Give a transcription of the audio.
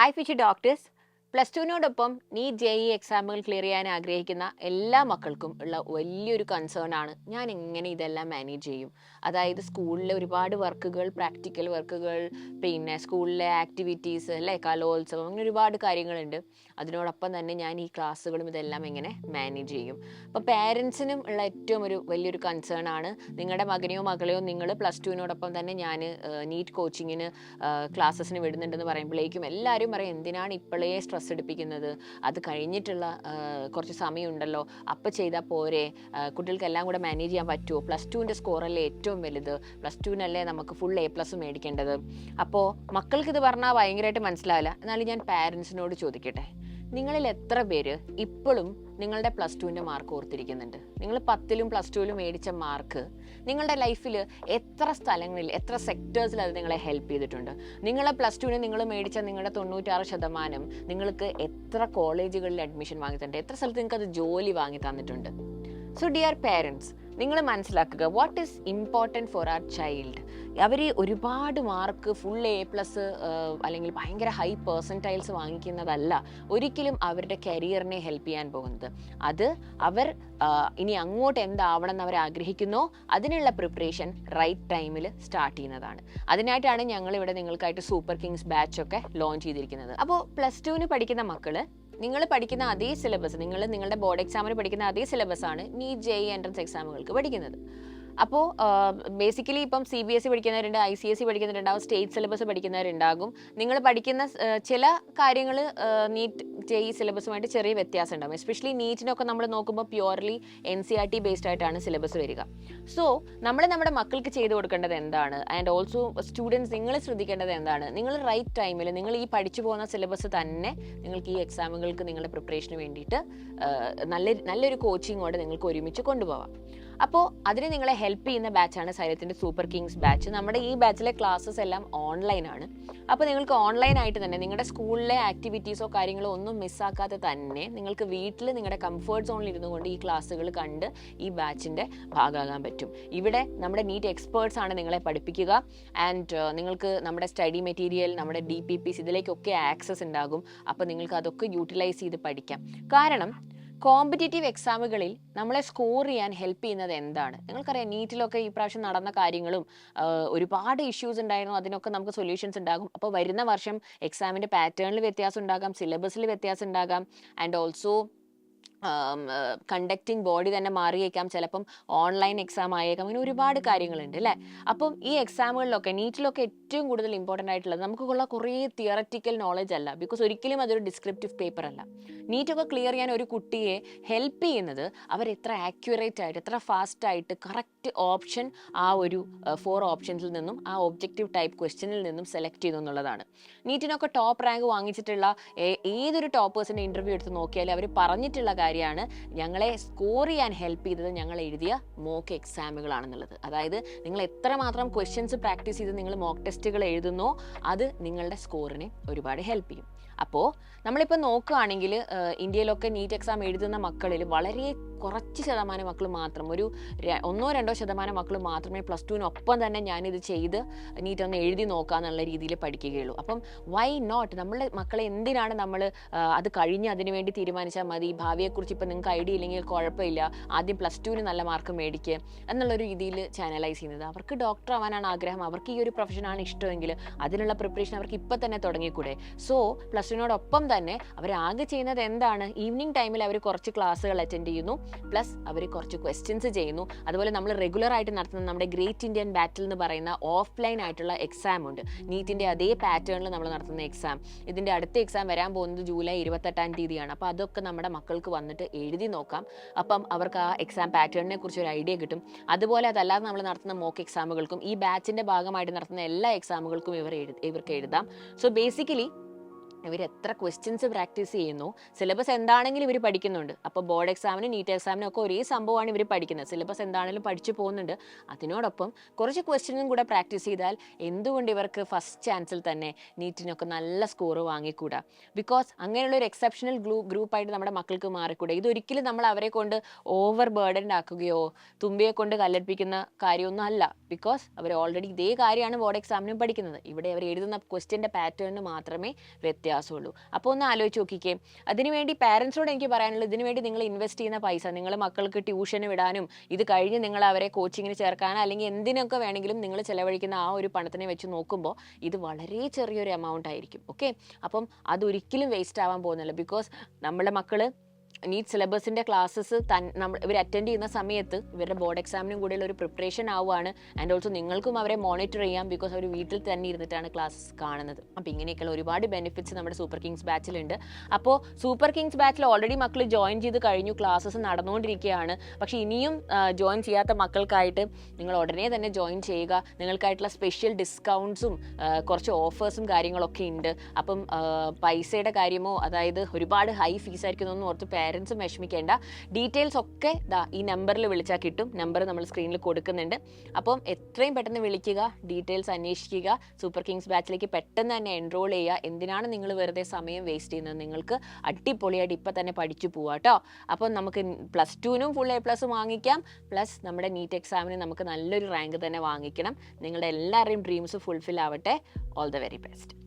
Hi fishy doctors. Plus ടുവിനോടൊപ്പം NEET JEE എക്സാമുകൾ clear ചെയ്യാൻ ആഗ്രഹിക്കുന്ന എല്ലാ മക്കൾക്കും ഉള്ള വലിയൊരു കൺസേൺ ആണ് ഞാൻ എങ്ങനെ ഇതെല്ലാം മാനേജ് ചെയ്യും. അതായത് സ്കൂളിലെ ഒരുപാട് വർക്കുകൾ, പ്രാക്ടിക്കൽ വർക്കുകൾ, പിന്നെ സ്കൂളിലെ ആക്ടിവിറ്റീസ് അല്ലേ, കലോത്സവം, അങ്ങനെ ഒരുപാട് കാര്യങ്ങളുണ്ട്. അതിനോടൊപ്പം തന്നെ ഞാൻ ഈ ക്ലാസ്സുകളും ഇതെല്ലാം എങ്ങനെ മാനേജ് ചെയ്യും. അപ്പോൾ പേരൻസിനും ഉള്ള ഏറ്റവും വലിയൊരു കൺസേൺ ആണ് നിങ്ങളുടെ മകനെയോ മകളെയോ നിങ്ങൾ പ്ലസ് ടുവിനോടൊപ്പം തന്നെ ഞാൻ നീറ്റ് കോച്ചിങ്ങിന് ക്ലാസ്സസിന് വിടുന്നുണ്ടെന്ന് പറയുമ്പോഴേക്കും എല്ലാവരും പറയും എന്തിനാണ് ഇപ്പോഴേ സ്ട്രെസ് എടുപ്പിക്കുന്നത്, അത് കഴിഞ്ഞിട്ടുള്ള കുറച്ച് സമയമുണ്ടല്ലോ, അപ്പം ചെയ്താൽ പോരെ, കുട്ടികൾക്കെല്ലാം കൂടെ മാനേജ് ചെയ്യാൻ പറ്റുമോ, പ്ലസ് ടുവിൻ്റെ സ്കോറല്ലേ ഏറ്റവും വലുത്, പ്ലസ് ടുവിനല്ലേ നമുക്ക് ഫുൾ A+ മേടിക്കേണ്ടത്. അപ്പോൾ മക്കൾക്കിത് പറഞ്ഞാൽ ഭയങ്കരമായിട്ട് മനസ്സിലാവില്ല. എന്നാലും ഞാൻ പാരൻസിനോട് ചോദിക്കട്ടെ, നിങ്ങളിൽ എത്ര പേര് ഇപ്പോഴും നിങ്ങളുടെ പ്ലസ് ടുവിൻ്റെ മാർക്ക് ഓർത്തിരിക്കുന്നുണ്ട്? നിങ്ങൾ 10ലും പ്ലസ് ടുവിലും മേടിച്ച മാർക്ക് നിങ്ങളുടെ ലൈഫിൽ എത്ര സ്ഥലങ്ങളിൽ, എത്ര സെക്ടേഴ്സിൽ അത് നിങ്ങളെ ഹെൽപ്പ് ചെയ്തിട്ടുണ്ട്? നിങ്ങളെ പ്ലസ് ടുവിന് നിങ്ങൾ മേടിച്ച നിങ്ങളുടെ 96% നിങ്ങൾക്ക് എത്ര കോളേജുകളിൽ അഡ്മിഷൻ വാങ്ങി തന്നിട്ടുണ്ട്, എത്ര സ്ഥലത്ത് നിങ്ങൾക്ക് അത് ജോലി വാങ്ങി തന്നിട്ടുണ്ട്? സോ ഡിയർ പേരൻസ്, നിങ്ങൾ മനസ്സിലാക്കുക, what is important for our child. അവർ ഒരുപാട് മാർക്ക്, ഫുൾ A+ അല്ലെങ്കിൽ ഭയങ്കര ഹൈ പെർസെൻറ്റൈൽസ് വാങ്ങിക്കുന്നതല്ല ഒരിക്കലും അവരുടെ കരിയറിനെ ഹെൽപ്പ് ചെയ്യാൻ പോകുന്നത്. അത് അവർ ഇനി അങ്ങോട്ട് എന്താവണം എന്ന് അവർ ആഗ്രഹിക്കുന്നോ അതിനുള്ള പ്രിപ്പറേഷൻ റൈറ്റ് ടൈമിൽ സ്റ്റാർട്ട് ചെയ്യുന്നതാണ്. അതിനായിട്ടാണ് ഞങ്ങളിവിടെ നിങ്ങൾക്കായിട്ട് സൂപ്പർ കിങ്സ് ബാച്ചൊക്കെ ലോഞ്ച് ചെയ്തിരിക്കുന്നത്. അപ്പോൾ പ്ലസ് ടുവിന് പഠിക്കുന്ന മക്കൾ, നിങ്ങൾ പഠിക്കുന്ന അതേ സിലബസ്, നിങ്ങളുടെ ബോർഡ് എക്സാമിന് പഠിക്കുന്ന അതേ സിലബസാണ് നീറ്റ് JEE എൻട്രൻസ് എക്സാമുകൾക്ക് പഠിക്കുന്നത്. അപ്പോൾ ബേസിക്കലി ഇപ്പം CBSE പഠിക്കുന്നവരുണ്ട്, ICSE പഠിക്കുന്നവരുണ്ടാവും, സ്റ്റേറ്റ് സിലബസ് പഠിക്കുന്നവരുണ്ടാകും. നിങ്ങൾ പഠിക്കുന്ന ചില കാര്യങ്ങൾ നീറ്റ് JEE സിലബസുമായിട്ട് ചെറിയ വ്യത്യാസം ഉണ്ടാകും. എസ്പെഷ്യലി നീറ്റിനൊക്കെ നമ്മൾ നോക്കുമ്പോൾ പ്യുവർലി NCERT ബേസ്ഡ് ആയിട്ടാണ് സിലബസ് വരിക. സോ നമ്മൾ നമ്മുടെ മക്കൾക്ക് ചെയ്തു കൊടുക്കേണ്ടത് എന്താണ്, ആൻഡ് ഓൾസോ സ്റ്റുഡൻസ് നിങ്ങൾ ശ്രദ്ധിക്കേണ്ടത് എന്താണ്, നിങ്ങൾ റൈറ്റ് ടൈമിൽ നിങ്ങൾ ഈ പഠിച്ചു പോകുന്ന സിലബസ് തന്നെ നിങ്ങൾക്ക് ഈ എക്സാമുകൾക്ക് നിങ്ങളുടെ പ്രിപ്പറേഷന് വേണ്ടിയിട്ട് നല്ലൊരു കോച്ചിങ്ങോടെ നിങ്ങൾക്ക് ഒരുമിച്ച് കൊണ്ടുപോകാം. അപ്പോൾ അതിന് നിങ്ങളെ ഹെൽപ്പ് ചെയ്യുന്ന ബാച്ചാണ് സൈലത്തിൻ്റെ സൂപ്പർ കിങ്സ് ബാച്ച്. നമ്മുടെ ഈ ബാച്ചിലെ ക്ലാസ്സസ് എല്ലാം ഓൺലൈനാണ്. അപ്പോൾ നിങ്ങൾക്ക് ഓൺലൈനായിട്ട് തന്നെ നിങ്ങളുടെ സ്കൂളിലെ ആക്ടിവിറ്റീസോ കാര്യങ്ങളോ ഒന്നും മിസ്സാക്കാതെ തന്നെ നിങ്ങൾക്ക് വീട്ടിൽ നിങ്ങളുടെ കംഫർട്ട് സോണിൽ ഇരുന്നു കൊണ്ട് ഈ ക്ലാസ്സുകൾ കണ്ട് ഈ ബാച്ചിൻ്റെ ഭാഗമാകാൻ പറ്റും. ഇവിടെ നമ്മുടെ നീറ്റ് എക്സ്പേർട്സ് ആണ് നിങ്ങളെ പഠിപ്പിക്കുക. ആൻഡ് നിങ്ങൾക്ക് നമ്മുടെ സ്റ്റഡി മെറ്റീരിയൽ, നമ്മുടെ DPPs ഇതിലേക്കൊക്കെ ആക്സസ് ഉണ്ടാകും. അപ്പോൾ നിങ്ങൾക്ക് അതൊക്കെ യൂട്ടിലൈസ് ചെയ്ത് പഠിക്കാം. കാരണം കോമ്പറ്റേറ്റീവ് എക്സാമുകളിൽ നമ്മളെ സ്കോർ ചെയ്യാൻ ഹെൽപ്പ് ചെയ്യുന്നത് എന്താണ്? നിങ്ങൾക്കറിയാം, നീറ്റിലൊക്കെ ഈ പ്രാവശ്യം നടന്ന കാര്യങ്ങളും ഒരുപാട് ഇഷ്യൂസ് ഉണ്ടായിരുന്നു. അതിനൊക്കെ നമുക്ക് സൊല്യൂഷൻസ് ഉണ്ടാകും. അപ്പോൾ വരുന്ന വർഷം എക്സാമിൻ്റെ പാറ്റേണിൽ വ്യത്യാസം ഉണ്ടാകാം, സിലബസിൽ വ്യത്യാസം ഉണ്ടാകാം, ആൻഡ് ഓൾസോ കണ്ടക്റ്റിംഗ് ബോഡി തന്നെ മാറിയേക്കാം, ചിലപ്പം ഓൺലൈൻ എക്സാം ആയേക്കാം, അങ്ങനെ ഒരുപാട് കാര്യങ്ങളുണ്ട് അല്ലേ. അപ്പം ഈ എക്സാമുകളിലൊക്കെ നീറ്റിലൊക്കെ ഏറ്റവും കൂടുതൽ ഇമ്പോർട്ടൻ്റ് ആയിട്ടുള്ളത് നമുക്കുള്ള കുറേ തിയററ്റിക്കൽ നോളജ് അല്ല, ബിക്കോസ് ഒരിക്കലും അതൊരു ഡിസ്ക്രിപ്റ്റീവ് പേപ്പർ അല്ല. നീറ്റൊക്കെ ക്ലിയർ ചെയ്യാൻ ഒരു കുട്ടിയെ ഹെൽപ്പ് ചെയ്യുന്നത് അവർ എത്ര ആക്യുറേറ്റ് ആയിട്ട്, എത്ര ഫാസ്റ്റ് ആയിട്ട് കറക്റ്റ് ഓപ്ഷൻ ആ ഒരു 4 ഓപ്ഷൻസിൽ നിന്നും ആ ഒബ്ജക്റ്റീവ് ടൈപ്പ് ക്വസ്റ്റ്യനിൽ നിന്നും സെലക്ട് ചെയ്തു എന്നുള്ളതാണ്. നീറ്റിനൊക്കെ ടോപ്പ് റാങ്ക് വാങ്ങിച്ചിട്ടുള്ള ഏതൊരു ടോപ്പേഴ്സിൻ്റെ ഇൻ്റർവ്യൂ എടുത്ത് നോക്കിയാൽ അവർ പറഞ്ഞിട്ടുള്ള കാര്യമാണ് ഞങ്ങളെ സ്കോർ ചെയ്യാൻ ഹെൽപ്പ് ചെയ്തത് ഞങ്ങൾ എഴുതിയ മോക്ക് എക്സാമുകളാണെന്നുള്ളത്. അതായത് നിങ്ങൾ എത്രമാത്രം ക്വസ്റ്റ്യൻസ് പ്രാക്ടീസ് ചെയ്ത് നിങ്ങൾ മോക്ക് ടെസ്റ്റുകൾ എഴുതുന്നോ അത് നിങ്ങളുടെ സ്കോറിനെ ഒരുപാട് ഹെൽപ്പ് ചെയ്യും. അപ്പോൾ നമ്മളിപ്പോൾ നോക്കുകയാണെങ്കിൽ ഇന്ത്യയിലൊക്കെ നീറ്റ് എക്സാം എഴുതുന്ന മക്കളിൽ വളരെ കുറച്ച് ശതമാനം മക്കൾ മാത്രം, ഒരു 1-2% മക്കൾ മാത്രമേ പ്ലസ് ടുവിനൊപ്പം തന്നെ ഞാനിത് ചെയ്ത് നീറ്റ് ഒന്ന് എഴുതി നോക്കാന്നുള്ള രീതിയിൽ പഠിക്കുകയുള്ളൂ. അപ്പം വൈ നോട്ട്? നമ്മളെ മക്കളെ എന്തിനാണ് നമ്മൾ അത് കഴിഞ്ഞ് അതിന് വേണ്ടി തീരുമാനിച്ചാൽ മതി, ഭാവിയെക്കുറിച്ച് ഇപ്പം നിങ്ങൾക്ക് ഐഡിയ ഇല്ലെങ്കിൽ കുഴപ്പമില്ല, ആദ്യം പ്ലസ് ടുവിന് നല്ല മാർക്ക് മേടിക്കുക എന്നുള്ളൊരു രീതിയിൽ ചാനലൈസ് ചെയ്യുന്നത്? അവർക്ക് ഡോക്ടർ ആവാനാണ് ആഗ്രഹം, അവർക്ക് ഈ ഒരു പ്രൊഫഷനാണ് ഇഷ്ടമെങ്കിൽ അതിനുള്ള പ്രിപ്പറേഷൻ അവർക്ക് ഇപ്പം തന്നെ തുടങ്ങിക്കൂടെ? സോ പ്ലസ് ടുവിനോടൊപ്പം തന്നെ അവർ ആകെ ചെയ്യുന്നത് എന്താണ്? ഈവനിങ് ടൈമിൽ അവർ കുറച്ച് ക്ലാസ്സുകൾ അറ്റൻഡ് ചെയ്യുന്നു, പ്ലസ് അവർ കുറച്ച് ക്വസ്റ്റ്യൻസ് ചെയ്യുന്നു. അതുപോലെ നമ്മൾ റെഗുലർ ആയിട്ട് നടത്തുന്ന നമ്മുടെ ഗ്രേറ്റ് ഇന്ത്യൻ ബാറ്റിൽ എന്ന് പറയുന്ന ഓഫ്ലൈൻ ആയിട്ടുള്ള എക്സാം ഉണ്ട്, നീറ്റിൻ്റെ അതേ പാറ്റേണിൽ നമ്മൾ നടത്തുന്ന എക്സാം. ഇതിൻ്റെ അടുത്ത എക്സാം വരാൻ പോകുന്നത് ജൂലൈ 28-ാം തീയതിയാണ്. അപ്പോൾ അതൊക്കെ നമ്മുടെ മക്കൾക്ക് വന്നിട്ട് എഴുതി നോക്കാം. അപ്പം അവർക്ക് ആ എക്സാം പാറ്റേണിനെ കുറിച്ച് ഒരു ഐഡിയ കിട്ടും. അതുപോലെ അതല്ലാതെ നമ്മൾ നടത്തുന്ന മോക്ക് എക്സാമുകൾക്കും ഈ ബാച്ചിൻ്റെ ഭാഗമായിട്ട് നടത്തുന്ന എല്ലാ എക്സാമുകൾക്കും ഇവർക്ക് എഴുതാം. സോ ബേസിക്കലി ഇവർ എത്ര ക്വസ്റ്റ്യൻസ് പ്രാക്ടീസ് ചെയ്യുന്നു, സിലബസ് എന്താണെങ്കിലും ഇവർ പഠിക്കുന്നുണ്ട്. അപ്പോൾ ബോർഡ് എക്സാമിനും നീറ്റ് എക്സാമിനും ഒക്കെ ഒരേ സംഭവമാണ് ഇവർ പഠിക്കുന്നത്. സിലബസ് എന്താണെങ്കിലും പഠിച്ചു പോകുന്നുണ്ട്. അതിനോടൊപ്പം കുറച്ച് ക്വസ്റ്റ്യനും കൂടെ പ്രാക്ടീസ് ചെയ്താൽ എന്തുകൊണ്ട് ഇവർക്ക് ഫസ്റ്റ് ചാൻസിൽ തന്നെ നീറ്റിനൊക്കെ നല്ല സ്കോർ വാങ്ങിക്കൂടാ? ബിക്കോസ് അങ്ങനെയുള്ളൊരു എക്സെപ്ഷണൽ ഗ്രൂപ്പായിട്ട് നമ്മുടെ മക്കൾക്ക് മാറിക്കൂടെ? ഇതൊരിക്കലും നമ്മൾ അവരെ കൊണ്ട് ഓവർ ബേർഡൻഡ് ആക്കുകയോ തുമ്പിയെ കൊണ്ട് കല്ലെടുപ്പിക്കുന്ന കാര്യമൊന്നും അല്ല. ബിക്കോസ് അവർ ഓൾറെഡി ഇതേ കാര്യമാണ് ബോർഡ് എക്സാമിനും പഠിക്കുന്നത്. ഇവിടെ അവർ എഴുതുന്ന ക്വസ്റ്റ്യൻ്റെ പാറ്റേണിന് മാത്രമേ വ്യത്യാസം വ്യത്യാസമുള്ളൂ. അപ്പോൾ ഒന്ന് ആലോചിച്ച് നോക്കിക്കേ. അതിനുവേണ്ടി പാരൻസിനോട് എനിക്ക് പറയാനുള്ളത്, ഇതിനുവേണ്ടി നിങ്ങൾ ഇൻവെസ്റ്റ് ചെയ്യുന്ന പൈസ, നിങ്ങൾ മക്കൾക്ക് ട്യൂഷന് വിടാനും ഇത് കഴിഞ്ഞ് നിങ്ങൾ അവരെ കോച്ചിങ്ങിന് ചേർക്കാനോ അല്ലെങ്കിൽ എന്തിനൊക്കെ വേണമെങ്കിലും നിങ്ങൾ ചിലവഴിക്കുന്ന ആ ഒരു പണത്തിനെ വെച്ച് നോക്കുമ്പോൾ ഇത് വളരെ ചെറിയൊരു എമൗണ്ട് ആയിരിക്കും. ഓക്കെ, അപ്പം അതൊരിക്കലും വേസ്റ്റ് ആവാൻ പോകുന്നില്ല. ബിക്കോസ് നമ്മുടെ മക്കൾ നീറ്റ് സിലബസിൻ്റെ ക്ലാസ്സസ് ഇവർ അറ്റൻഡ് ചെയ്യുന്ന സമയത്ത് ഇവരുടെ ബോർഡ് എക്സാമിനും കൂടെയുള്ള ഒരു പ്രിപ്പറേഷൻ ആവുകയാണ്. ആൻഡ് ഓൾസോ നിങ്ങൾക്കും അവരെ മോണിറ്റർ ചെയ്യാം, ബിക്കോസ് അവർ വീട്ടിൽ തന്നെ ഇരുന്നിട്ടാണ് ക്ലാസ്സസ് കാണുന്നത്. അപ്പോൾ ഇങ്ങനെയൊക്കെയുള്ള ഒരുപാട് ബെനിഫിറ്റ്സ് നമ്മുടെ സൂപ്പർ കിങ്സ് ബാച്ചിലുണ്ട്. അപ്പോൾ സൂപ്പർ കിങ്സ് ബാച്ചിൽ ഓൾറെഡി മക്കൾ ജോയിൻ ചെയ്ത് കഴിഞ്ഞു, ക്ലാസ്സസ് നടന്നുകൊണ്ടിരിക്കുകയാണ്. പക്ഷേ ഇനിയും ജോയിൻ ചെയ്യാത്ത മക്കൾക്കായിട്ട് നിങ്ങൾ ഉടനെ തന്നെ ജോയിൻ ചെയ്യുക. നിങ്ങൾക്കായിട്ടുള്ള സ്പെഷ്യൽ ഡിസ്കൗണ്ട്സും കുറച്ച് ഓഫേഴ്സും കാര്യങ്ങളൊക്കെ ഉണ്ട്. അപ്പം പൈസയുടെ കാര്യമോ, അതായത് ഒരുപാട് ഹൈ ഫീസ് ആയിരിക്കുന്നൊന്നും ഓർത്ത് പേരൻസും വിഷമിക്കേണ്ട. ഡീറ്റെയിൽസ് ഒക്കെ ഈ നമ്പറിൽ വിളിച്ചാൽ കിട്ടും. നമ്പർ നമ്മൾ സ്ക്രീനിൽ കൊടുക്കുന്നുണ്ട്. അപ്പം എത്രയും പെട്ടെന്ന് വിളിക്കുക, ഡീറ്റെയിൽസ് അന്വേഷിക്കുക, സൂപ്പർ കിങ്സ് ബാച്ചിലേക്ക് പെട്ടെന്ന് തന്നെ എൻറോൾ ചെയ്യുക. എന്തിനാണ് നിങ്ങൾ വെറുതെ സമയം വേസ്റ്റ് ചെയ്യുന്നത്? നിങ്ങൾക്ക് അടിപൊളിയായിട്ട് ഇപ്പം തന്നെ പഠിച്ചു പോവാം കേട്ടോ. അപ്പം നമുക്ക് +2-നും ഫുൾ A+ വാങ്ങിക്കാം, പ്ലസ് നമ്മുടെ നീറ്റ് എക്സാമിന് നമുക്ക് നല്ലൊരു റാങ്ക് തന്നെ വാങ്ങിക്കണം. നിങ്ങളുടെ എല്ലാവരുടെയും ഡ്രീംസ് ഫുൾഫിൽ ആവട്ടെ. All the very best.